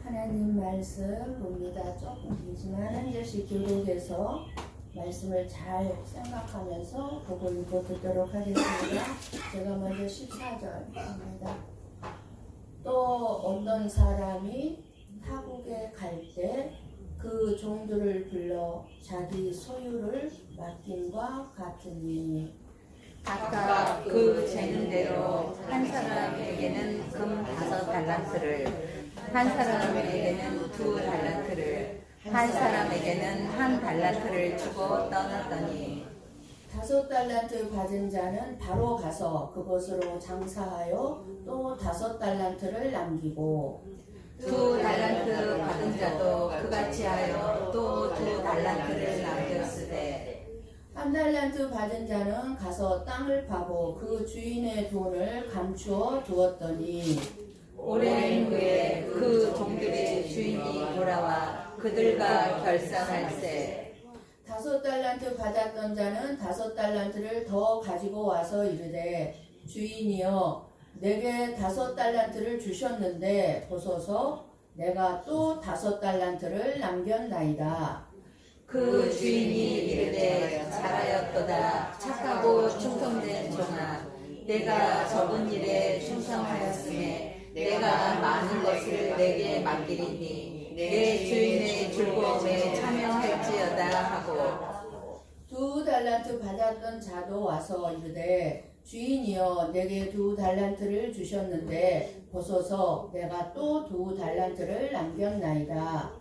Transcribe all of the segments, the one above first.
하나님 말씀 봅니다. 조금 길지만 한 절씩 교독해서 말씀을 잘 생각하면서 보고 읽어 듣도록 하겠습니다. 제가 먼저 14절입니다. 또 어떤 사람이 타국에 갈 때 그 종들을 불러 자기 소유를 맡김과 같으니 각각 그 재는 대로 한 사람에게는 금 5달란트를, 한 사람에게는 2달란트를, 한 사람에게는 1달란트를 주고 떠났더니 5달란트 받은 자는 바로 가서 그것으로 장사하여 또 5달란트를 남기고 2달란트 받은 자도 그같이 하여 또 2달란트를 남겼으되 1달란트 받은 자는 가서 땅을 파고 그 주인의 돈을 감추어 두었더니 오랜 후에 그 종들의 주인이 돌아와 그들과 결산할세 5달란트 받았던 자는 5달란트를 더 가지고 와서 이르되 주인이여 내게 5달란트를 주셨는데 보소서 내가 또 5달란트를 남겼나이다. 그 주인이 이르되 잘하였도다 착하고 충성된 종아 내가 적은 일에 충성하였으니 내가 많은 것을 내게 맡기리니 내 주인의 즐거움에 참여할지어다 하고 2달란트 받았던 자도 와서 이르되 주인이여 내게 2달란트를 주셨는데 보소서 내가 또 2달란트를 남겼나이다.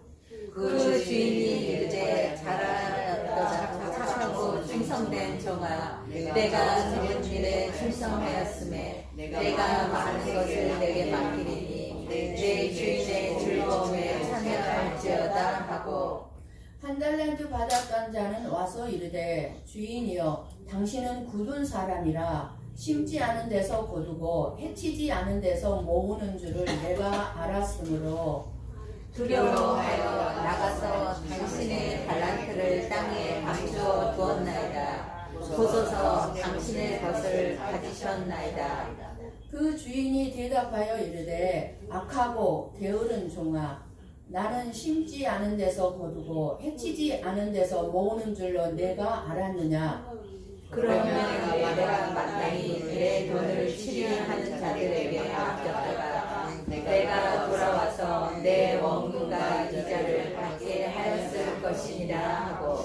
그 주인이 이르되 잘하였도다 착하고 충성된 종아 내가 적은 일에 충성하였음에 내가 많은 것을 내게 맡기리니 내 주인의 즐거움에 참여할지어다 하고 1달란트 받았던 자는 와서 이르되 주인이여 당신은 굳은 사람이라 심지 않은 데서 거두고 해치지 않은 데서 모으는 줄을 내가 알았으므로 두려워하여 나가서 당신의 달란트를 땅에 감추어 두었나이다. 보소서 당신의 것을 가지셨나이다. 그 주인이 대답하여 이르되 악하고 게으른 종아 나는 심지 않은 데서 거두고 해치지 않은 데서 모으는 줄로 내가 알았느냐. 그러면 내가 마땅히 내 돈을 치료하는 자들에게 맡겼다가 내가 돌아와서 내 원금과 이자를 받게 하였을 것이니라 하고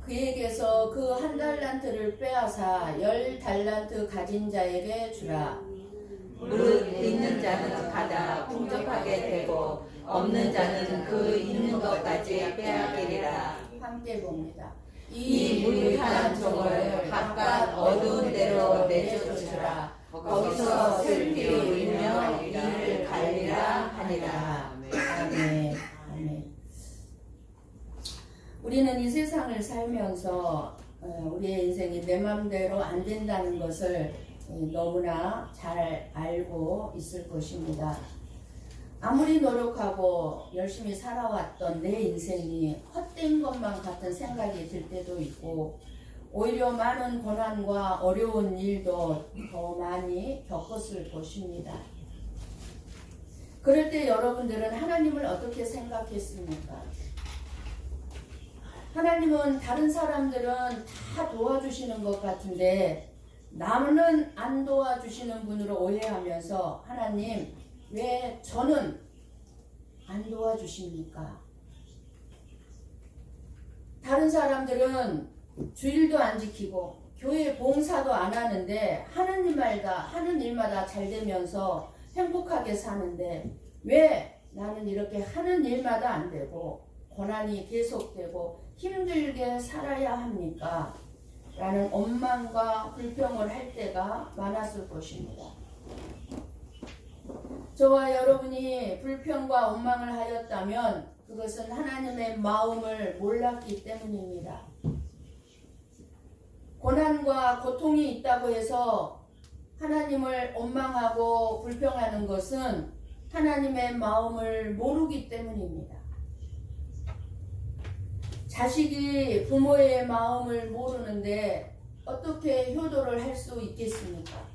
그에게서 그 1달란트를 빼앗아 10달란트 가진 자에게 주라. 무릇 있는 자는 받아 풍족하게 되고 없는 자는 그 있는 것까지 빼앗기리라. 함께 봅니다. 이 무익한 종을 각각 어두운 데로 내쫓으라. 거기서 슬피 울며 이를 갈리라 하니라. 아멘. 아멘. 우리는 이 세상을 살면서 우리의 인생이 내 마음대로 안 된다는 것을 너무나 잘 알고 있을 것입니다. 아무리 노력하고 열심히 살아왔던 내 인생이 헛된 것만 같은 생각이 들 때도 있고 오히려 많은 고난과 어려운 일도 더 많이 겪었을 것입니다. 그럴 때 여러분들은 하나님을 어떻게 생각했습니까? 하나님은 다른 사람들은 다 도와주시는 것 같은데 나는 안 도와주시는 분으로 오해하면서 하나님 왜 저는 안 도와주십니까? 다른 사람들은 주일도 안 지키고 교회 봉사도 안 하는데 하는 일마다 잘 되면서 행복하게 사는데 왜 나는 이렇게 하는 일마다 안 되고 고난이 계속되고 힘들게 살아야 합니까? 라는 원망과 불평을 할 때가 많았을 것입니다. 저와 여러분이 불평과 원망을 하였다면 그것은 하나님의 마음을 몰랐기 때문입니다. 고난과 고통이 있다고 해서 하나님을 원망하고 불평하는 것은 하나님의 마음을 모르기 때문입니다. 자식이 부모의 마음을 모르는데 어떻게 효도를 할 수 있겠습니까?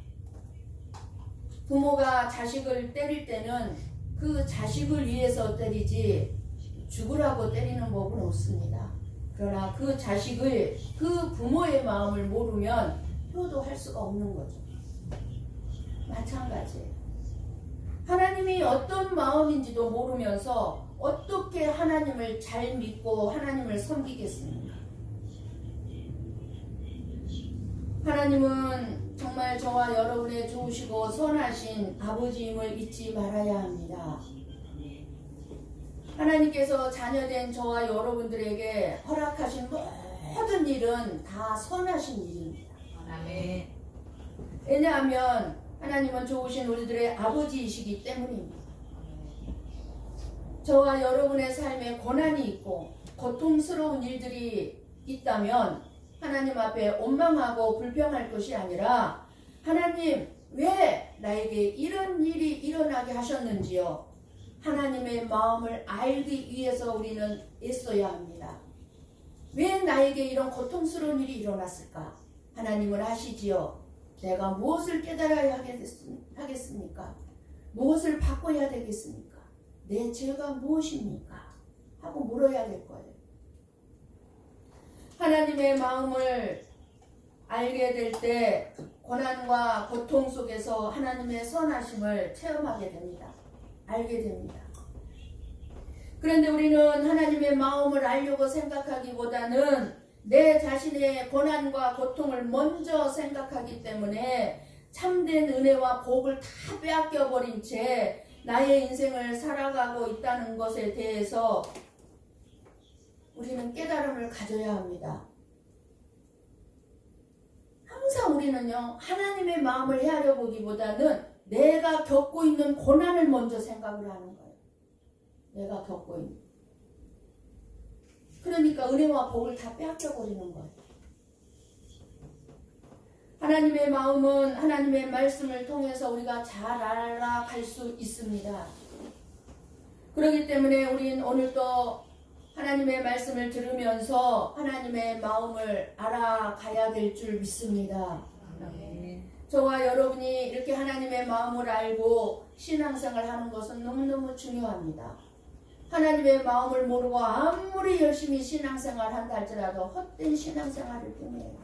부모가 자식을 때릴 때는 그 자식을 위해서 때리지 죽으라고 때리는 법은 없습니다. 그러나 그 자식을, 그 부모의 마음을 모르면 효도할 수가 없는 거죠. 마찬가지예요. 하나님이 어떤 마음인지도 모르면서 어떻게 하나님을 잘 믿고 하나님을 섬기겠습니까? 하나님은 정말 저와 여러분의 좋으시고 선하신 아버지임을 잊지 말아야 합니다. 하나님께서 자녀된 저와 여러분들에게 허락하신 모든 일은 다 선하신 일입니다. 아멘. 왜냐하면 하나님은 좋으신 우리들의 아버지이시기 때문입니다. 저와 여러분의 삶에 고난이 있고 고통스러운 일들이 있다면 하나님 앞에 원망하고 불평할 것이 아니라 하나님 왜 나에게 이런 일이 일어나게 하셨는지요? 하나님의 마음을 알기 위해서 우리는 애써야 합니다. 왜 나에게 이런 고통스러운 일이 일어났을까? 하나님은 아시지요. 내가 무엇을 깨달아야 하겠습니까? 무엇을 바꿔야 되겠습니까? 내 죄가 무엇입니까? 하고 물어야 될 거예요. 하나님의 마음을 알게 될 때 고난과 고통 속에서 하나님의 선하심을 체험하게 됩니다. 알게 됩니다. 그런데 우리는 하나님의 마음을 알려고 생각하기보다는 내 자신의 고난과 고통을 먼저 생각하기 때문에 참된 은혜와 복을 다 빼앗겨버린 채 나의 인생을 살아가고 있다는 것에 대해서 우리는 깨달음을 가져야 합니다. 항상 우리는요, 하나님의 마음을 헤아려 보기보다는 내가 겪고 있는 고난을 먼저 생각을 하는 거예요. 내가 겪고 있는. 그러니까 은혜와 복을 다 빼앗겨버리는 거예요. 하나님의 마음은 하나님의 말씀을 통해서 우리가 잘 알아갈 수 있습니다. 그렇기 때문에 우린 오늘도 하나님의 말씀을 들으면서 하나님의 마음을 알아가야 될 줄 믿습니다. 저와 여러분이 이렇게 하나님의 마음을 알고 신앙생활을 하는 것은 너무너무 중요합니다. 하나님의 마음을 모르고 아무리 열심히 신앙생활을 한다 할지라도 헛된 신앙생활일 뿐이에요.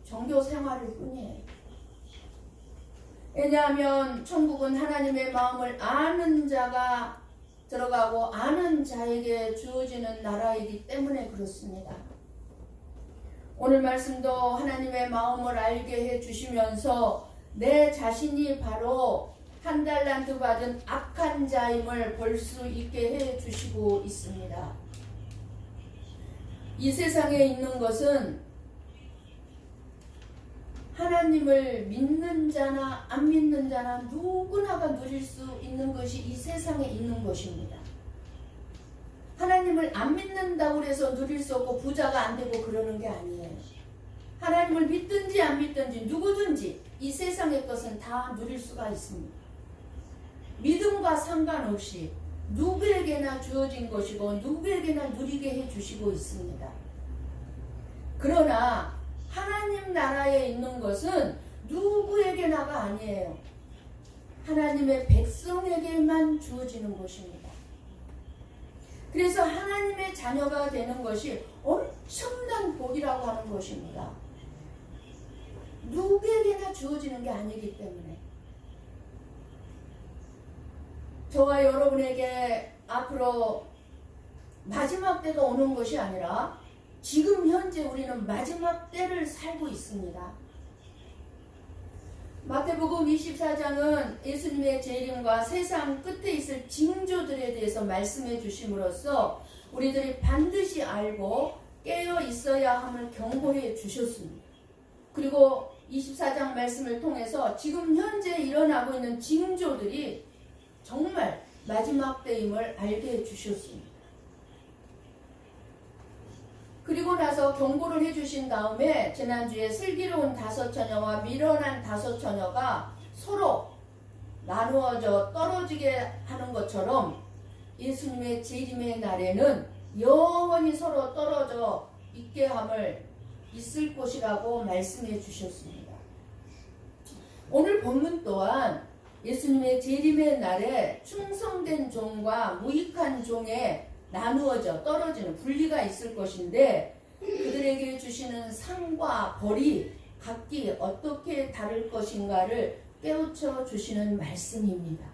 종교생활일 뿐이에요. 왜냐하면 천국은 하나님의 마음을 아는 자가 들어가고 아는 자에게 주어지는 나라이기 때문에 그렇습니다. 오늘 말씀도 하나님의 마음을 알게 해주시면서 내 자신이 바로 한 달란트 받은 악한 자임을 볼 수 있게 해주시고 있습니다. 이 세상에 있는 것은 하나님을 믿는 자나 안 믿는 자나 누구나가 누릴 수 있는 것이 이 세상에 있는 것입니다. 하나님을 안 믿는다고 해서 누릴 수 없고 부자가 안 되고 그러는 게 아니에요. 하나님을 믿든지 안 믿든지 누구든지 이 세상의 것은 다 누릴 수가 있습니다. 믿음과 상관없이 누구에게나 주어진 것이고 누구에게나 누리게 해주시고 있습니다. 그러나 하나님 나라에 있는 것은 누구에게나가 아니에요. 하나님의 백성에게만 주어지는 것입니다. 그래서 하나님의 자녀가 되는 것이 엄청난 복이라고 하는 것입니다. 누구에게나 주어지는 게 아니기 때문에 저와 여러분에게 앞으로 마지막 때가 오는 것이 아니라 지금 현재 우리는 마지막 때를 살고 있습니다. 마태복음 24장은 예수님의 재림과 세상 끝에 있을 징조들에 대해서 말씀해 주심으로써 우리들이 반드시 알고 깨어 있어야 함을 경고해 주셨습니다. 그리고 24장 말씀을 통해서 지금 현재 일어나고 있는 징조들이 정말 마지막 때임을 알게 해 주셨습니다. 그리고 나서 경고를 해주신 다음에 지난주에 슬기로운 다섯 처녀와 미련한 다섯 처녀가 서로 나누어져 떨어지게 하는 것처럼 예수님의 재림의 날에는 영원히 서로 떨어져 있게 함을 있을 것이라고 말씀해 주셨습니다. 오늘 본문 또한 예수님의 재림의 날에 충성된 종과 무익한 종에 나누어져 떨어지는 분리가 있을 것인데 그들에게 주시는 상과 벌이 각기 어떻게 다를 것인가를 깨우쳐 주시는 말씀입니다.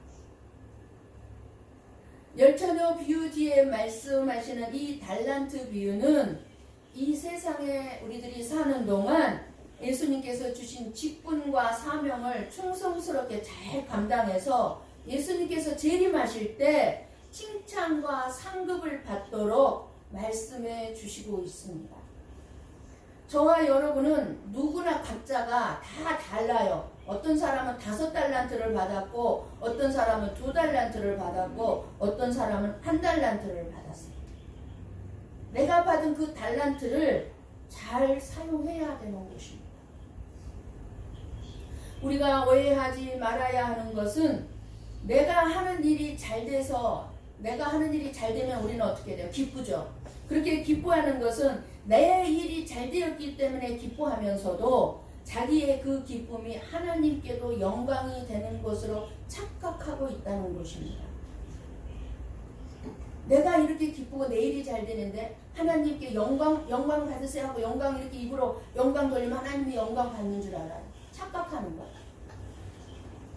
열처녀 비유 뒤에 말씀하시는 이 달란트 비유는 이 세상에 우리들이 사는 동안 예수님께서 주신 직분과 사명을 충성스럽게 잘 감당해서 예수님께서 재림하실 때 칭찬과 상급을 받도록 말씀해 주시고 있습니다. 저와 여러분은 누구나 각자가 다 달라요. 어떤 사람은 5달란트를 받았고 어떤 사람은 2달란트를 받았고 어떤 사람은 1달란트를 받았어요. 내가 받은 그 달란트를 잘 사용해야 되는 것입니다. 우리가 오해하지 말아야 하는 것은 내가 하는 일이 잘 돼서 내가 하는 일이 잘 되면 우리는 어떻게 돼요? 기쁘죠. 그렇게 기뻐하는 것은 내 일이 잘 되었기 때문에 기뻐하면서도 자기의 그 기쁨이 하나님께도 영광이 되는 것으로 착각하고 있다는 것입니다. 내가 이렇게 기쁘고 내 일이 잘 되는데 하나님께 영광 받으세요 하고 영광 이렇게 입으로 영광 돌리면 하나님이 영광 받는 줄 알아요. 착각하는 거예요.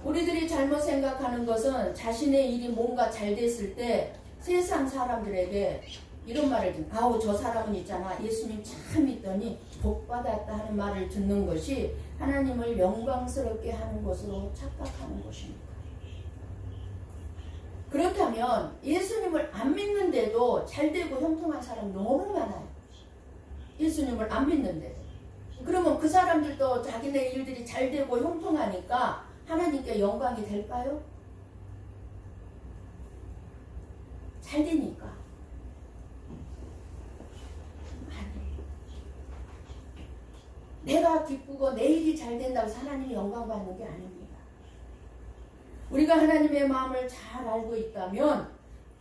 우리들이 잘못 생각하는 것은 자신의 일이 뭔가 잘 됐을 때 세상 사람들에게 이런 말을 듣는, 아우 저 사람은 있잖아 예수님 참 믿더니 복 받았다 하는 말을 듣는 것이 하나님을 영광스럽게 하는 것으로 착각하는 것입니다. 그렇다면 예수님을 안 믿는데도 잘되고 형통한 사람 너무 많아요. 예수님을 안 믿는데도. 그러면 그 사람들도 자기네 일들이 잘되고 형통하니까 하나님께 영광이 될까요? 잘 되니까. 내가 기쁘고 내 일이 잘 된다고 해서 하나님이 영광 받는 게 아닙니다. 우리가 하나님의 마음을 잘 알고 있다면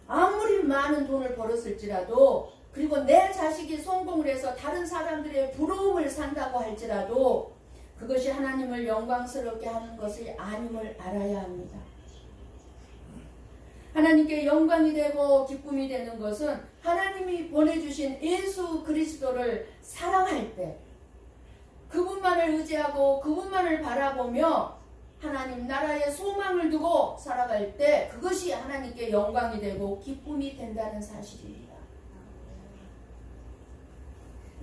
아무리 많은 돈을 벌었을지라도 그리고 내 자식이 성공을 해서 다른 사람들의 부러움을 산다고 할지라도 그것이 하나님을 영광스럽게 하는 것이 아님을 알아야 합니다. 하나님께 영광이 되고 기쁨이 되는 것은 하나님이 보내주신 예수 그리스도를 사랑할 때 그분만을 의지하고 그분만을 바라보며 하나님 나라의 소망을 두고 살아갈 때 그것이 하나님께 영광이 되고 기쁨이 된다는 사실입니다.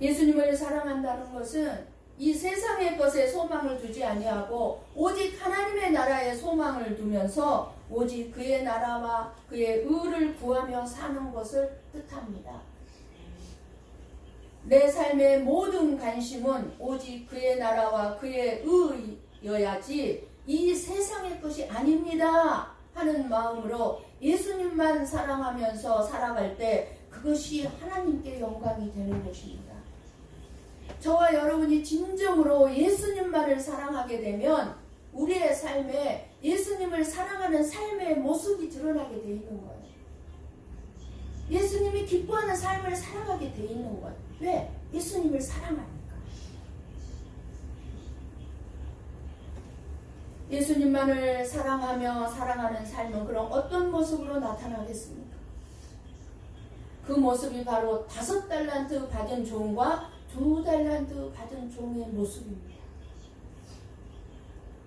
예수님을 사랑한다는 것은 이 세상의 것에 소망을 두지 아니하고 오직 하나님의 나라에 소망을 두면서 오직 그의 나라와 그의 의를 구하며 사는 것을 뜻합니다. 내 삶의 모든 관심은 오직 그의 나라와 그의 의여야지 이 세상의 것이 아닙니다 하는 마음으로 예수님만 사랑하면서 살아갈 때 그것이 하나님께 영광이 되는 것입니다. 저와 여러분이 진정으로 예수님만을 사랑하게 되면 우리의 삶에 예수님을 사랑하는 삶의 모습이 드러나게 돼 있는 거예요. 예수님이 기뻐하는 삶을 살아가게 돼 있는 거예요. 왜? 예수님을 사랑하니까. 예수님만을 사랑하며 사랑하는 삶은 그럼 어떤 모습으로 나타나겠습니까? 그 모습이 바로 5달란트 받은 종과 2달란트 받은 종의 모습입니다.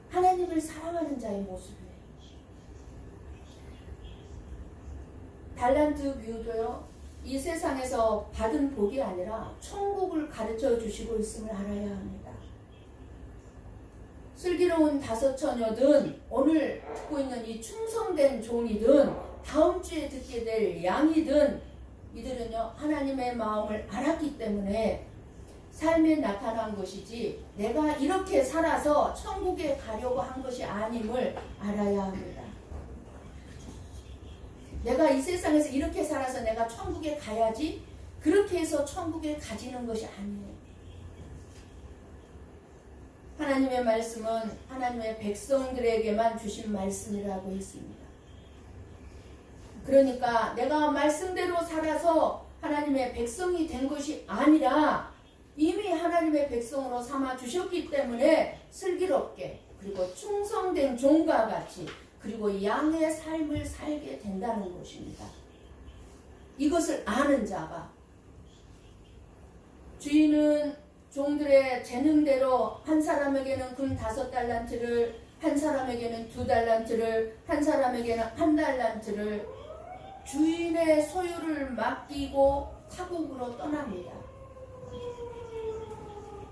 하나님을 사랑하는 자의 모습이에요. 달란트 비유도요. 이 세상에서 받은 복이 아니라 천국을 가르쳐 주시고 있음을 알아야 합니다. 슬기로운 5처녀든 오늘 듣고 있는 이 충성된 종이든 다음 주에 듣게 될 양이든 이들은요 하나님의 마음을 알았기 때문에 삶에 나타난 것이지 내가 이렇게 살아서 천국에 가려고 한 것이 아님을 알아야 합니다. 내가 이 세상에서 이렇게 살아서 내가 천국에 가야지 그렇게 해서 천국에 가지는 것이 아니에요. 하나님의 말씀은 하나님의 백성들에게만 주신 말씀이라고 했습니다. 그러니까 내가 말씀대로 살아서 하나님의 백성이 된 것이 아니라 이미 하나님의 백성으로 삼아 주셨기 때문에 슬기롭게 그리고 충성된 종과 같이 그리고 양의 삶을 살게 된다는 것입니다. 이것을 아는 자가, 주인은 종들의 재능대로 한 사람에게는 금 5달란트를, 한 사람에게는 2달란트를, 한 사람에게는 1달란트를 주인의 소유를 맡기고 타국으로 떠납니다.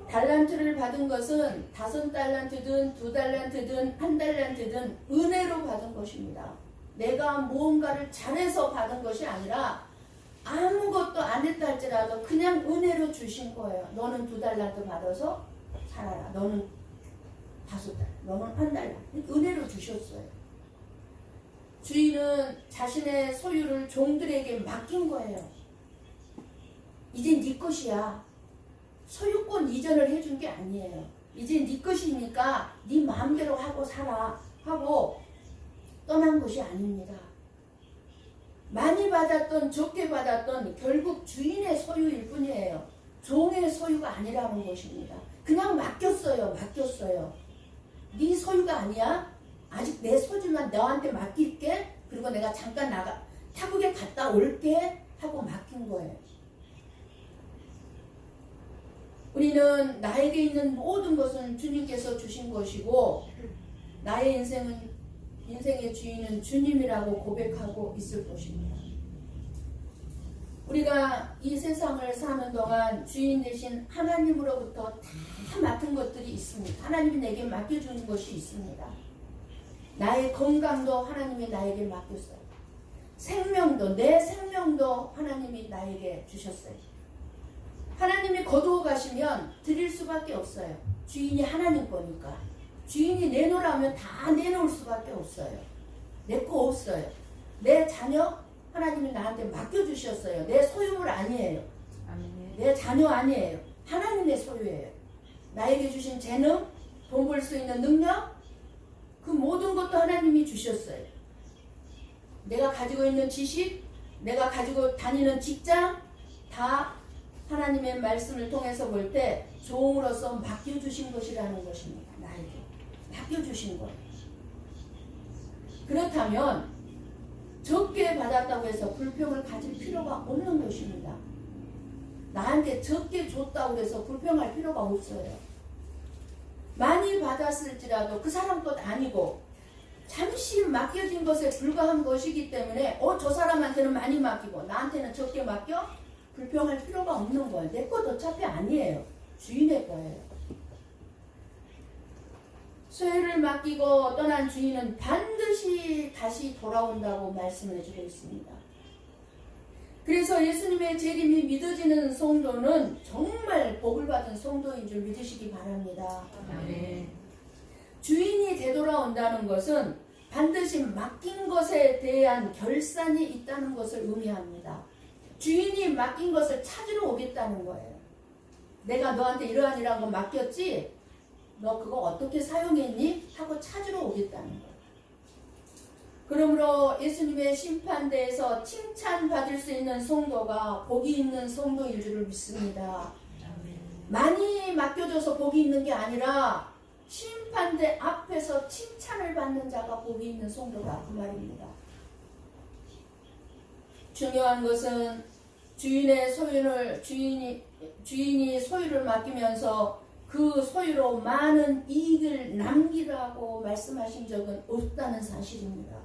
달란트를 받은 것은 5달란트든 2달란트든 1달란트든 은혜로 받은 것입니다. 내가 무언가를 잘해서 받은 것이 아니라 아무것도 안 했다 할지라도 그냥 은혜로 주신 거예요. 너는 2달란트 받아서 살아라. 너는 5달란트, 너는 1달란트. 은혜로 주셨어요. 주인은 자신의 소유를 종들에게 맡긴 거예요. 이제 네 것이야. 소유권 이전을 해준 게 아니에요. 이제 네 것이니까 네 마음대로 하고 살아 하고 떠난 것이 아닙니다. 많이 받았던 적게 받았던 결국 주인의 소유일 뿐이에요. 종의 소유가 아니라는 것입니다. 그냥 맡겼어요. 네 소유가 아니야. 아직 내 소유만 너한테 맡길게. 그리고 내가 잠깐 타국에 갔다 올게 하고 맡긴 거예요. 우리는 나에게 있는 모든 것은 주님께서 주신 것이고 나의 인생의 주인은 주님이라고 고백하고 있을 것입니다. 우리가 이 세상을 사는 동안 주인 대신 하나님으로부터 다 맡은 것들이 있습니다. 하나님이 내게 맡겨주는 것이 있습니다. 나의 건강도 하나님이 나에게 맡겼어요. 생명도, 내 생명도 하나님이 나에게 주셨어요. 하나님이 거두어 가시면 드릴 수밖에 없어요. 주인이 하나님 거니까. 주인이 내놓으라면 다 내놓을 수밖에 없어요. 내 거 없어요. 내 자녀 하나님이 나한테 맡겨주셨어요. 내 소유물 아니에요. 내 자녀 아니에요. 하나님의 소유예요. 나에게 주신 재능, 돈 벌 수 있는 능력, 그 모든 것도 하나님이 주셨어요. 내가 가지고 있는 지식, 내가 가지고 다니는 직장, 다 하나님의 말씀을 통해서 볼 때 종으로서 맡겨주신 것이라는 것입니다. 나에게 맡겨주신 것. 그렇다면 적게 받았다고 해서 불평을 가질 필요가 없는 것입니다. 나한테 적게 줬다고 해서 불평할 필요가 없어요. 많이 받았을지라도 그 사람 것 아니고 잠시 맡겨진 것에 불과한 것이기 때문에 저 사람한테는 많이 맡기고 나한테는 적게 맡겨? 불평할 필요가 없는 거예요. 내 것 어차피 아니에요. 주인의 거예요. 소유를 맡기고 떠난 주인은 반드시 다시 돌아온다고 말씀을 해주고 있습니다. 그래서 예수님의 재림이 믿어지는 성도는 정말 복을 받은 성도인 줄 믿으시기 바랍니다. 아멘. 주인이 되돌아온다는 것은 반드시 맡긴 것에 대한 결산이 있다는 것을 의미합니다. 주인이 맡긴 것을 찾으러 오겠다는 거예요. 내가 너한테 이러한 거 맡겼지? 너 그거 어떻게 사용했니? 하고 찾으러 오겠다는 거예요. 그러므로 예수님의 심판대에서 칭찬받을 수 있는 성도가 복이 있는 성도인 줄을 믿습니다. 많이 맡겨줘서 복이 있는 게 아니라 심판대 앞에서 칭찬을 받는 자가 복이 있는 성도다 그 말입니다. 중요한 것은 주인이 소유를 맡기면서 그 소유로 많은 이익을 남기라고 말씀하신 적은 없다는 사실입니다.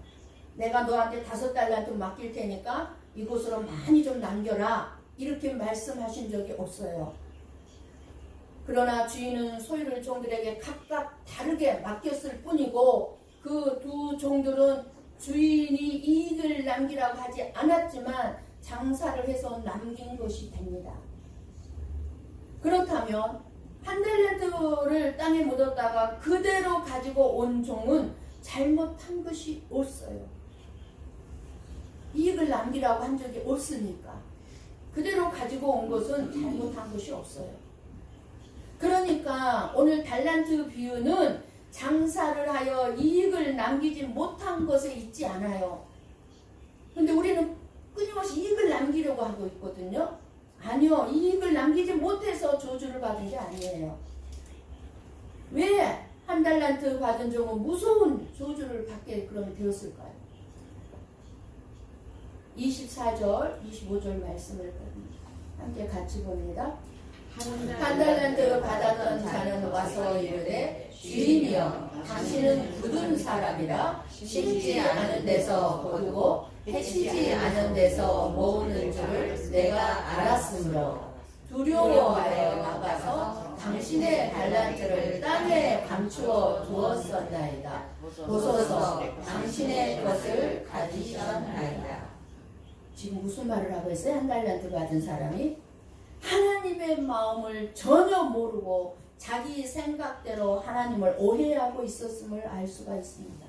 내가 너한테 5달란트 맡길 테니까 이곳으로 많이 좀 남겨라 이렇게 말씀하신 적이 없어요. 그러나 주인은 소유를 종들에게 각각 다르게 맡겼을 뿐이고 그 두 종들은 주인이 이익을 남기라고 하지 않았지만 장사를 해서 남긴 것이 됩니다. 그렇다면 1달란트를 땅에 묻었다가 그대로 가지고 온 종은 잘못한 것이 없어요. 이익을 남기라고 한 적이 없으니까 그대로 가지고 온 것은 잘못한 것이 없어요. 그러니까 오늘 달란트 비유는 장사를 하여 이익을 남기지 못한 것에 있지 않아요. 근데 우리는 끊임없이 이익을 남기려고 하고 있거든요. 아니요. 이익을 남기지 못해서 저주를 받은 게 아니에요. 왜? 한 달란트 받은 종은 무서운 저주를 받게 그러면 되었을까요? 24절, 25절 말씀을 함께 같이 봅니다. 한 달란트 받았던 자는 와서 이르되 주인이여 당신은 굳은 사람이라 심지 않은 데서 거두고 해치지 않은 데서 모으는 줄을 내가 알았으므로 두려워하여 나가서 당신의 달란트를 땅에 감추어 두었었나이다. 보소서 당신의 것을 가지셨나이다. 지금 무슨 말을 하고 있어요? 한 달란트 받은 사람이 하나님의 마음을 전혀 모르고 자기 생각대로 하나님을 오해하고 있었음을 알 수가 있습니다.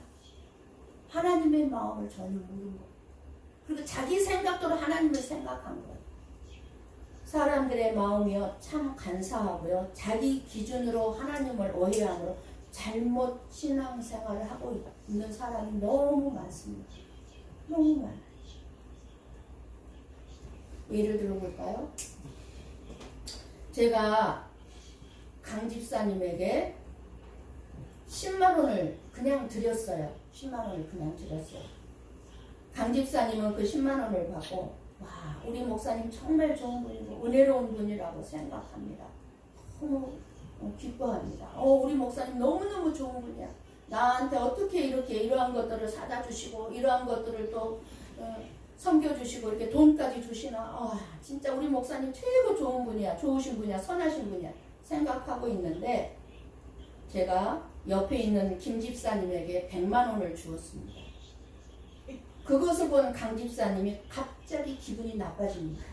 하나님의 마음을 전혀 모르고 그리고 자기 생각대로 하나님을 생각한 거예요. 사람들의 마음이요 참 간사하고요. 자기 기준으로 하나님을 오해함으로 잘못 신앙생활을 하고 있는 사람이 너무 많습니다. 너무 많아요. 예를 들어볼까요? 제가 강 집사님에게 10만 원을 그냥 드렸어요. 10만 원을 그냥 드렸어요. 강 집사님은 그 10만 원을 받고 와 우리 목사님 정말 좋은 분이고 은혜로운 분이라고 생각합니다. 너무 기뻐합니다. 우리 목사님 너무너무 좋은 분이야. 나한테 어떻게 이렇게 이러한 것들을 사다 주시고 이러한 것들을 또 섬겨주시고 이렇게 돈까지 주시나 진짜 우리 목사님 최고 좋은 분이야. 좋으신 분이야. 선하신 분이야. 생각하고 있는데 제가 옆에 있는 김 집사님에게 100만 원을 주었습니다. 그것을 본 강 집사님이 갑자기 기분이 나빠집니다.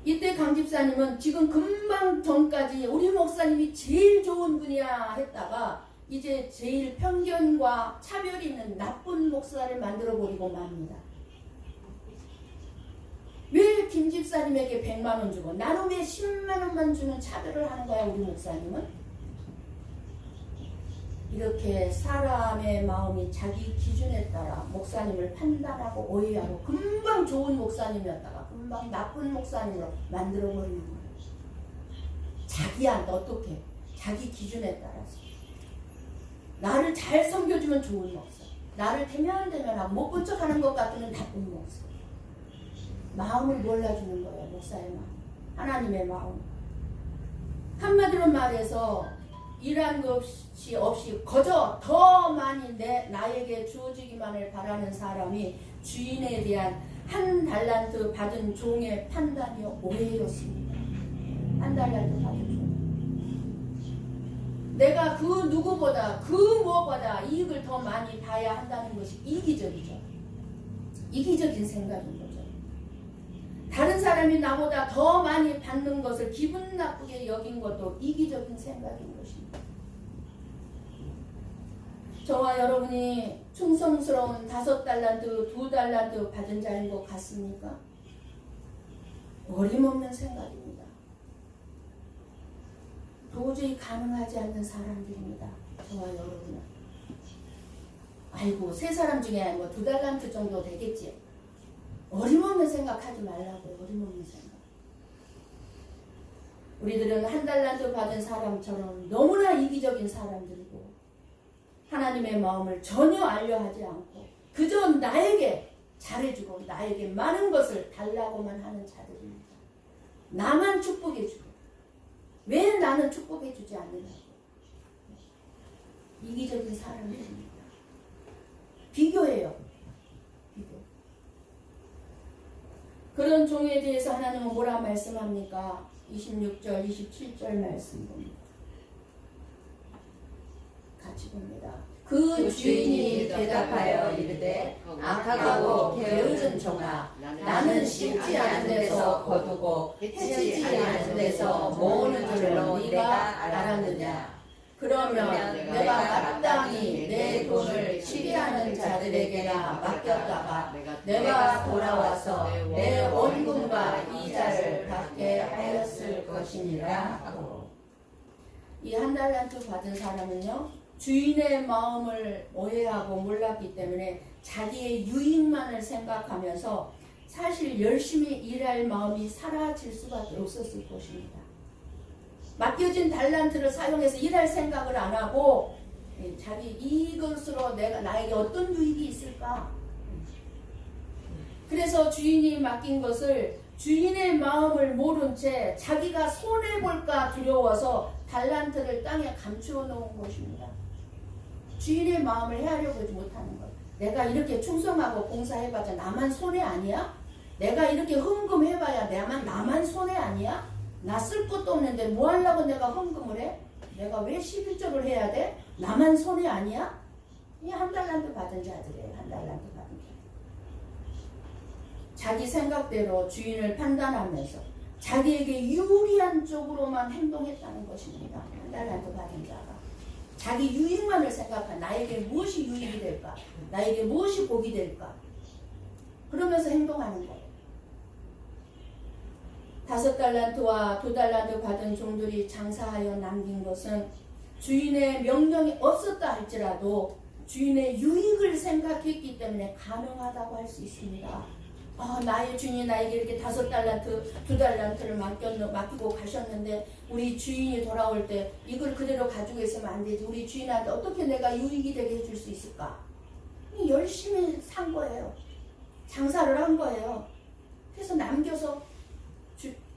이때 강 집사님은 지금 금방 전까지 우리 목사님이 제일 좋은 분이야 했다가 이제 제일 편견과 차별이 있는 나쁜 목사를 만들어버리고 맙니다. 왜 김 집사님에게 100만 원 주고 나는 왜 10만 원만 주는 차별을 하는 거야 우리 목사님은? 이렇게 사람의 마음이 자기 기준에 따라 목사님을 판단하고 오해하고 금방 좋은 목사님이었다가 금방 나쁜 목사님으로 만들어버리는 거예요. 자기한테 어떻게? 자기 기준에 따라서. 나를 잘 섬겨주면 좋은 목사. 나를 대면하고 못 본 척하는 것 같으면 나쁜 목사. 마음을 몰라주는 거예요. 목사의 마음. 하나님의 마음. 한마디로 말해서 일한 것이 없이 거저 더 많이 나에게 주어지기만을 바라는 사람이 주인에 대한 한 달란트 받은 종의 판단이 오해였습니다. 한 달란트 받은 종. 내가 그 누구보다 그 무엇보다 이익을 더 많이 봐야 한다는 것이 이기적이죠. 이기적인 생각인 거죠. 다른 사람이 나보다 더 많이 받는 것을 기분 나쁘게 여긴 것도 이기적인 생각인 것입니다. 저와 여러분이 충성스러운 5달란트, 2달란트 받은 자인 것 같습니까? 어림없는 생각입니다. 도저히 가능하지 않는 사람들입니다. 저와 여러분은. 아이고, 3사람 중에 2달란트 정도 되겠지. 어림없는 생각하지 말라고요. 어림없는 생각. 우리들은 한 달란트 받은 사람처럼 너무나 이기적인 사람들이고 하나님의 마음을 전혀 알려하지 않고 그저 나에게 잘해주고 나에게 많은 것을 달라고만 하는 자들입니다. 나만 축복해주고 왜 나는 축복해주지 않느냐고. 이기적인 사람들입니다. 비교해요. 비교. 그런 종에 대해서 하나님은 뭐라 말씀합니까? 26절, 27절 말씀 봅니다. 같이 봅니다. 그 주인이 대답하여 이르되 악하고 게으른 종아 나는 심지 않은 데서 거두고 해치지 않은 데서 모으는 줄로 네가 알았느냐. 그러면 내가 마땅히 내 돈을 시기하는 자들에게나 맡겼다가 내가 돌아와서 내 원금과 이자를 받게 하였을 것이니라. 이 한 달란트 받은 사람은요 주인의 마음을 오해하고 몰랐기 때문에 자기의 유익만을 생각하면서 사실 열심히 일할 마음이 사라질 수밖에 없었을 것입니다. 맡겨진 달란트를 사용해서 일할 생각을 안 하고 자기 이것으로 내가 나에게 어떤 유익이 있을까? 그래서 주인이 맡긴 것을 주인의 마음을 모른 채 자기가 손해볼까 두려워서 달란트를 땅에 감추어 놓은 것입니다. 주인의 마음을 헤아려 보지 못하는 것. 내가 이렇게 충성하고 봉사해봐자 나만 손해 아니야? 내가 이렇게 헌금해봐야 나만 손해 아니야? 나 쓸 것도 없는데 뭐 하려고 내가 헌금을 해? 내가 왜 11조를 해야 돼? 나만 손해 아니야? 이 한 달란트 받은 자들이에요. 한 달란트 받은 자. 자기 생각대로 주인을 판단하면서 자기에게 유리한 쪽으로만 행동했다는 것입니다. 한 달란트 받은 자가. 자기 유익만을 생각한 나에게 무엇이 유익이 될까? 나에게 무엇이 복이 될까? 그러면서 행동하는 거예요. 5달란트와 2달란트 받은 종들이 장사하여 남긴 것은 주인의 명령이 없었다 할지라도 주인의 유익을 생각했기 때문에 가능하다고 할 수 있습니다. 나의 주인이 나에게 이렇게 5달란트, 2달란트를 맡기고 가셨는데 우리 주인이 돌아올 때 이걸 그대로 가지고 있으면 안 되지. 우리 주인한테 어떻게 내가 유익이 되게 해줄 수 있을까? 열심히 산 거예요. 장사를 한 거예요. 그래서 남겨서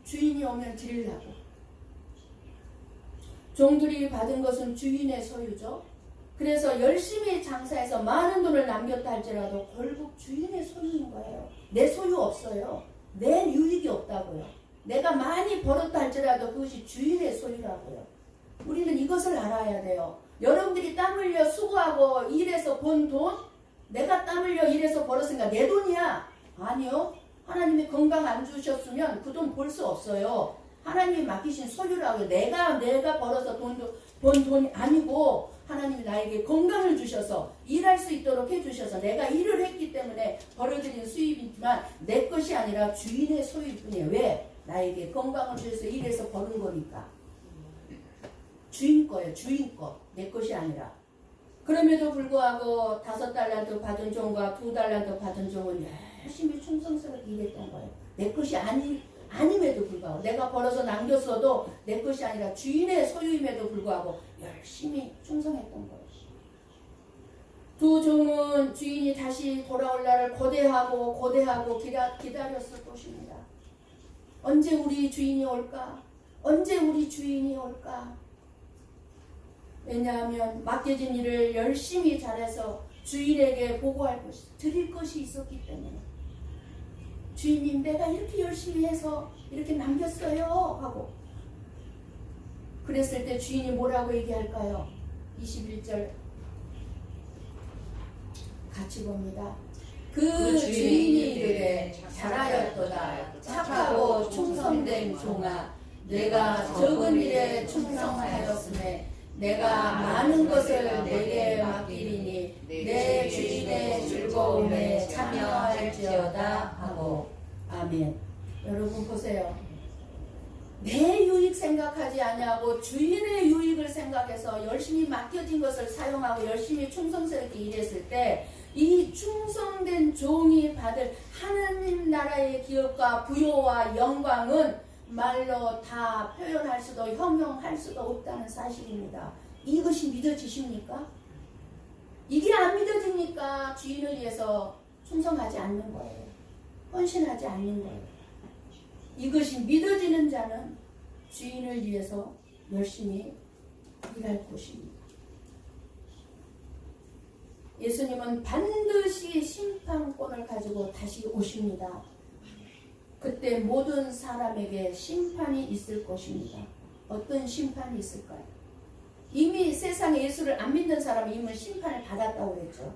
주인이 오면 드리려고. 종들이 받은 것은 주인의 소유죠. 그래서 열심히 장사해서 많은 돈을 남겼다 할지라도 결국 주인의 소유인 거예요. 내 소유 없어요. 내 유익이 없다고요. 내가 많이 벌었다 할지라도 그것이 주인의 소유라고요. 우리는 이것을 알아야 돼요. 여러분들이 땀 흘려 수고하고 일해서 번 돈, 내가 땀 흘려 일해서 벌었으니까 내 돈이야. 아니요. 하나님이 건강 안 주셨으면 그 돈 벌 수 없어요. 하나님이 맡기신 소유라고요. 내가 벌어서 번 돈이 아니고 하나님이 나에게 건강을 주셔서 일할 수 있도록 해주셔서 내가 일을 했기 때문에 벌어들인 수입이지만 내 것이 아니라 주인의 소유일 뿐이에요. 왜? 나에게 건강을 주셔서 일해서 버는 거니까. 주인 거예요. 주인 거. 내 것이 아니라. 그럼에도 불구하고 5달란트 받은 종과 2달란트 받은 종은 열심히 충성스럽게 일했던 거예요. 내 것이 아님에도 불구하고 내가 벌어서 남겼어도 내 것이 아니라 주인의 소유임에도 불구하고 열심히 충성했던 거예요. 2 종은 주인이 다시 돌아올 날을 고대하고 기다렸을 것입니다. 언제 우리 주인이 올까? 언제 우리 주인이 올까? 왜냐하면 맡겨진 일을 열심히 잘해서 주인에게 보고할 것이 드릴 것이 있었기 때문에. 주인님 내가 이렇게 열심히 해서 이렇게 남겼어요 하고 그랬을 때 주인이 뭐라고 얘기할까요? 21절 같이 봅니다. 그 주인이 이르되 잘하였도다 착하고 충성된 종아 내가 적은 일에 충성하였으매 내가 많은 것을 내게 맡기리니 내 주인의 즐거움에 참여할지어다 하고. 아멘. 여러분 보세요. 내 유익 생각하지 아니하고 주인의 유익을 생각해서 열심히 맡겨진 것을 사용하고 열심히 충성스럽게 일했을 때 이 충성된 종이 받을 하나님 나라의 기업과 부요와 영광은 말로 다 표현할 수도 형용할 수도 없다는 사실입니다. 이것이 믿어지십니까? 이게 안 믿어지니까 주인을 위해서 충성하지 않는 거예요. 헌신하지 않는 거예요. 이것이 믿어지는 자는 주인을 위해서 열심히 일할 것입니다. 예수님은 반드시 심판권을 가지고 다시 오십니다. 그때 모든 사람에게 심판이 있을 것입니다. 어떤 심판이 있을까요? 이미 세상에 예수를 안 믿는 사람은 이미 심판을 받았다고 그랬죠.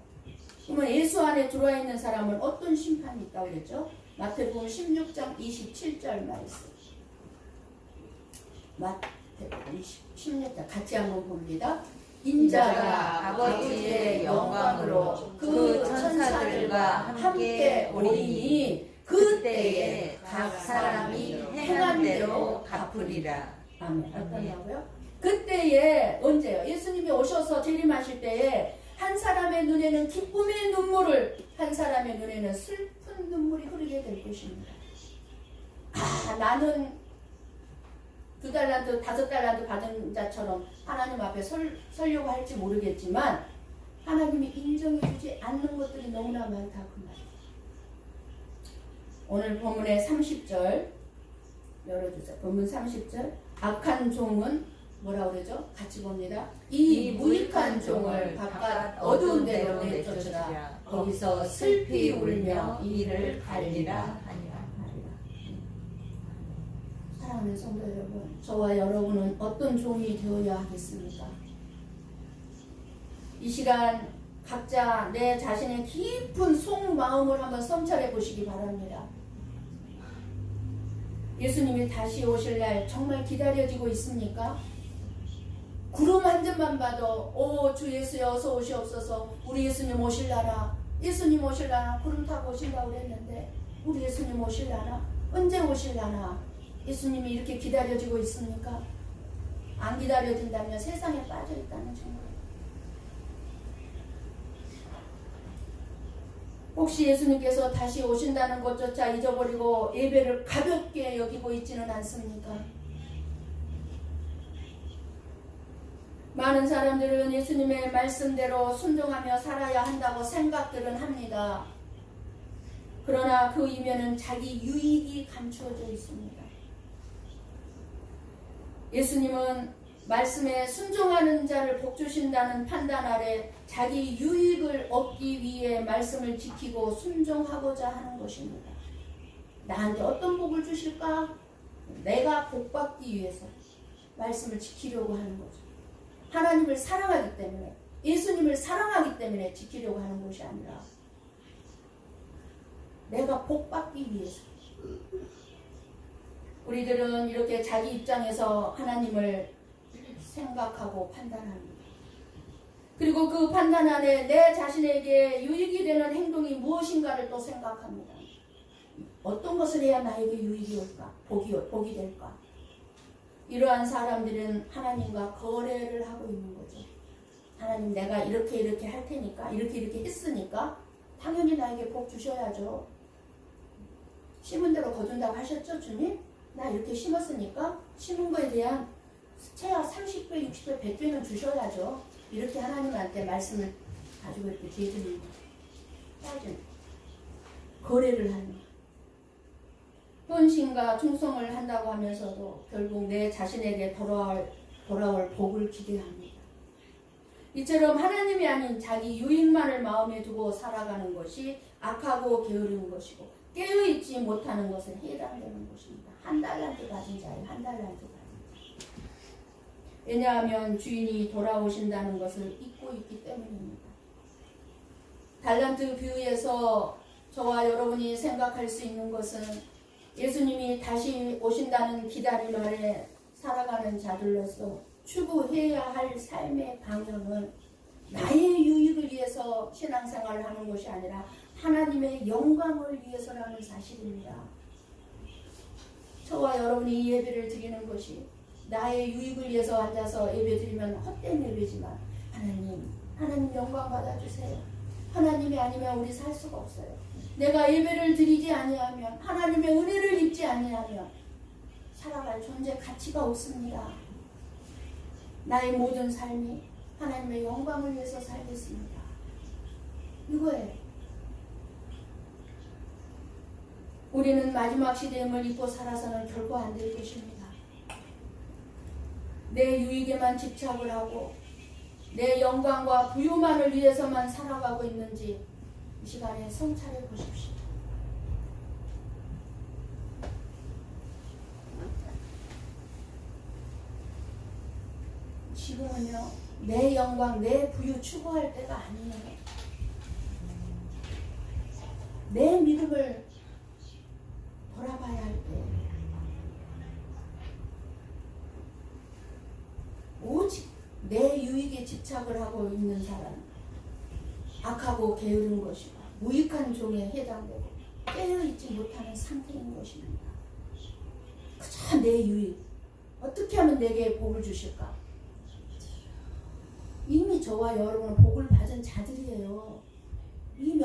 그러면 예수 안에 들어와 있는 사람은 어떤 심판이 있다고 그랬죠? 마태복음 16장 27절 말씀. 마태복음 16장 같이 한번 봅니다. 인자가 아버지의 영광으로 그 천사들과 함께 오리니 그때에 각 사람이 행한 대로 갚으리라. 아멘. 어떠냐고요? 그때에 언제요? 예수님이 오셔서 재림하실 때에 한 사람의 눈에는 기쁨의 눈물을, 한 사람의 눈에는 슬픈 눈물이 흐르게 될 것입니다. 나는 2달란트, 5달란트 받은 자처럼 하나님 앞에 서려고 할지 모르겠지만 하나님이 인정해주지 않는 것들이 너무나 많다 그 말이에요. 오늘 본문의 30절 열어주세요. 본문 30절. 악한 종은 뭐라고 그러죠? 같이 봅니다. 이 무익한 종을 바깥 어두운 데로 내쫓으라. 거기서 슬피 울며 이를 갈리라 하니라. 사랑하는 성도 여러분, 저와 여러분은 어떤 종이 되어야 하겠습니까? 이 시간 각자 내 자신의 깊은 속마음을 한번 성찰해 보시기 바랍니다. 예수님이 다시 오실 날 정말 기다려지고 있습니까? 구름 한 점만 봐도 오 주 예수여 어서 오시옵소서, 우리 예수님 오실라나, 예수님 오실라나, 구름 타고 오신다고 그랬는데 우리 예수님 오실라나, 언제 오실라나. 예수님이 이렇게 기다려지고 있습니까? 안 기다려진다면 세상에 빠져 있다는 증거예요. 혹시 예수님께서 다시 오신다는 것조차 잊어버리고 예배를 가볍게 여기고 있지는 않습니까? 많은 사람들은 예수님의 말씀대로 순종하며 살아야 한다고 생각들은 합니다. 그러나 그 이면은 자기 유익이 감추어져 있습니다. 예수님은 말씀에 순종하는 자를 복주신다는 판단 아래 자기 유익을 얻기 위해 말씀을 지키고 순종하고자 하는 것입니다. 나한테 어떤 복을 주실까? 내가 복받기 위해서 말씀을 지키려고 하는 거죠. 하나님을 사랑하기 때문에, 예수님을 사랑하기 때문에 지키려고 하는 것이 아니라 내가 복받기 위해서. 우리들은 이렇게 자기 입장에서 하나님을 생각하고 판단합니다. 그리고 그 판단 안에 내 자신에게 유익이 되는 행동이 무엇인가를 또 생각합니다. 어떤 것을 해야 나에게 유익이 올까? 복이 될까? 이러한 사람들은 하나님과 거래를 하고 있는 거죠. 하나님, 내가 이렇게 할 테니까, 이렇게 했으니까 당연히 나에게 복 주셔야죠. 심은 대로 거둔다고 하셨죠, 주님? 나 이렇게 심었으니까 심은 거에 대한 최하 30배, 60배, 100배는 주셔야죠. 이렇게 하나님한테 말씀을 가지고 이렇게 제들이 따진 거래를 하는 거예요. 헌신과 충성을 한다고 하면서도 결국 내 자신에게 돌아올 복을 기대합니다. 이처럼 하나님이 아닌 자기 유익만을 마음에 두고 살아가는 것이 악하고 게으른 것이고 깨어있지 못하는 것은 해당되는 것입니다. 한 달란트 가진 자예요. 한 달란트 가진 자. 왜냐하면 주인이 돌아오신다는 것을 잊고 있기 때문입니다. 달란트 비유에서 저와 여러분이 생각할 수 있는 것은 예수님이 다시 오신다는 기다림 아래 살아가는 자들로서 추구해야 할 삶의 방향은 나의 유익을 위해서 신앙생활을 하는 것이 아니라 하나님의 영광을 위해서라는 사실입니다. 저와 여러분이 이 예배를 드리는 것이 나의 유익을 위해서 앉아서 예배 드리면 헛된 예배지만 하나님 영광 받아주세요. 하나님이 아니면 우리 살 수가 없어요. 내가 예배를 드리지 아니하면, 하나님의 은혜를 입지 아니하면 살아갈 존재 가치가 없습니다. 나의 모든 삶이 하나님의 영광을 위해서 살겠습니다. 이거예요. 우리는 마지막 시대임을 잊고 살아서는 결코 안 될 것입니다. 내 유익에만 집착을 하고 내 영광과 부유만을 위해서만 살아가고 있는지 이 시간에 성찰해 보십시오. 지금은요, 내 영광, 내 부유 추구할 때가 아니에요. 내 믿음을 돌아봐야 할 때, 오직 내 유익에 집착을 하고 있는 사람, 악하고 게으른 것이고 무익한 종에 해당되고 깨어있지 못하는 상태인 것입니다. 그저 내 유익, 어떻게 하면 내게 복을 주실까? 이미 저와 여러분은 복을 받은 자들이에요. 이미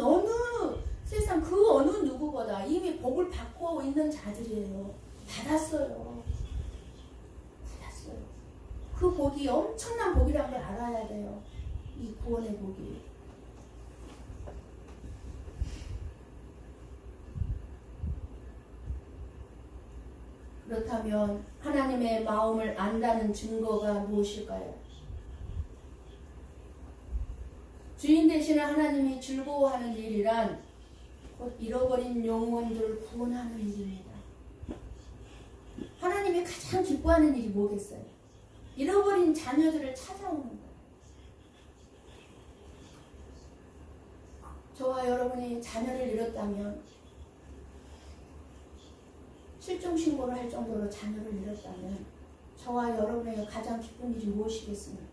세상 그 어느 누구보다 이미 복을 받고 있는 자들이에요. 받았어요. 그 복이 엄청난 복이라는 걸 알아야 돼요. 이 구원의 복이. 그렇다면 하나님의 마음을 안다는 증거가 무엇일까요? 주인 되시는 하나님이 즐거워하는 일이란 곧 잃어버린 영혼들을 구원하는 일입니다. 하나님이 가장 기뻐하는 일이 뭐겠어요? 잃어버린 자녀들을 찾아오는 거예요. 저와 여러분이 자녀를 잃었다면, 실종신고를 할 정도로 자녀를 잃었다면 저와 여러분에게 가장 기쁜 일이 무엇이겠습니까?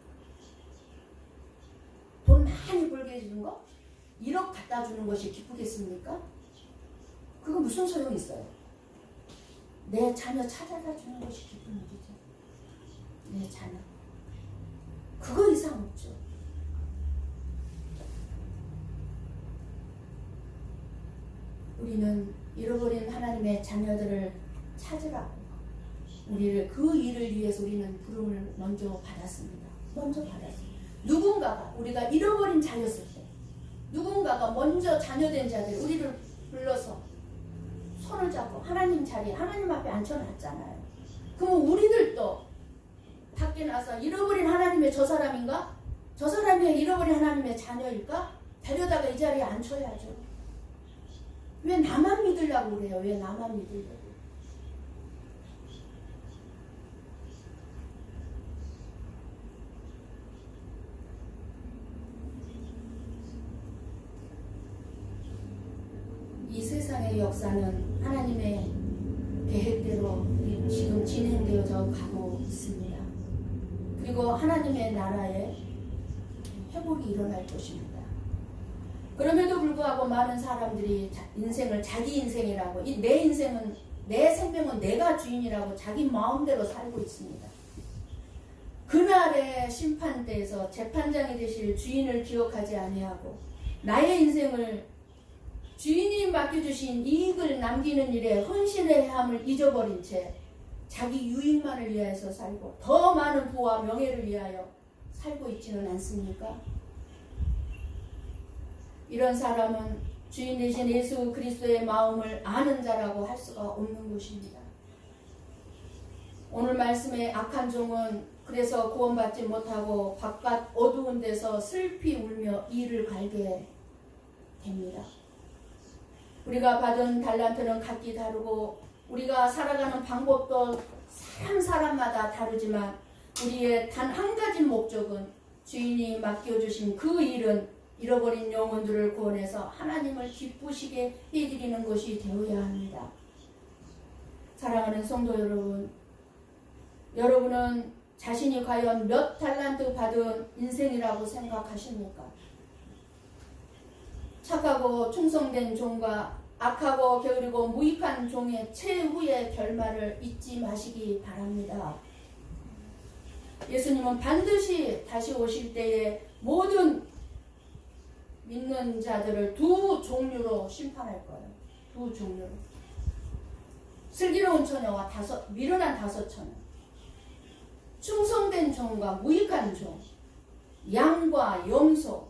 돈 많이 벌게 해주는 거? 1억 갖다 주는 것이 기쁘겠습니까? 그거 무슨 소용이 있어요? 내 자녀 찾아다 주는 것이 기쁜 일이죠. 내 자녀. 그거 이상 없죠. 우리는 잃어버린 하나님의 자녀들을 찾으라고, 우리를 그 일을 위해서 우리는 부름을 먼저 받았습니다. 누군가가, 우리가 잃어버린 자였을 때 누군가가 먼저 자녀된 자들 우리를 불러서 손을 잡고 하나님 자리에, 하나님 앞에 앉혀놨잖아요. 그럼 우리들도 밖에 나서 잃어버린 하나님의 저 사람인가? 저 사람이 잃어버린 하나님의 자녀일까? 데려다가 이 자리에 앉혀야죠. 왜 나만 믿으려고 그래요? 왜 나만 믿으려고? 이 세상의 역사는 하나님의 계획대로 지금 진행되어져 가고 있습니다. 그리고 하나님의 나라에 회복이 일어날 것입니다. 그럼에도 불구하고 많은 사람들이 인생을 자기 인생이라고, 내 인생은, 내 생명은 내가 주인이라고 자기 마음대로 살고 있습니다. 그날의 심판대에서 재판장이 되실 주인을 기억하지 아니하고 나의 인생을 주인이 맡겨주신 이익을 남기는 일에 헌신해야 함을 잊어버린 채 자기 유익만을 위하여서 살고 더 많은 부와 명예를 위하여 살고 있지는 않습니까? 이런 사람은 주인 되신 예수 그리스도의 마음을 아는 자라고 할 수가 없는 것입니다. 오늘 말씀의 악한 종은 그래서 구원받지 못하고 바깥 어두운 데서 슬피 울며 이를 갈게 됩니다. 우리가 받은 달란트는 각기 다르고 우리가 살아가는 방법도 사람마다 다르지만 우리의 단 한 가지 목적은 주인이 맡겨주신 그 일은 잃어버린 영혼들을 구원해서 하나님을 기쁘시게 해드리는 것이 되어야 합니다. 사랑하는 성도 여러분, 여러분은 자신이 과연 몇 달란트 받은 인생이라고 생각하십니까? 착하고 충성된 종과 악하고 게으르고 무익한 종의 최후의 결말을 잊지 마시기 바랍니다. 예수님은 반드시 다시 오실 때에 모든 믿는 자들을 두 종류로 심판할 거예요. 두 종류로. 슬기로운 처녀와 미련한 다섯 처녀. 충성된 종과 무익한 종. 양과 염소.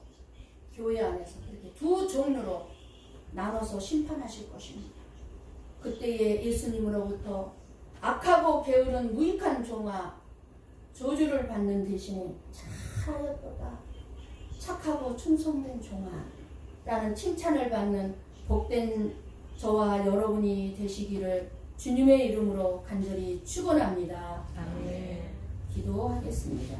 교회 안에서 이렇게 두 종류로 나눠서 심판하실 것입니다. 그때에 예수님으로부터 악하고 게으른 무익한 종아 저주를 받는 대신에 잘하였도다. 착하고 충성된 종아 라는 칭찬을 받는 복된 저와 여러분이 되시기를 주님의 이름으로 간절히 축원합니다. 아멘. 기도하겠습니다.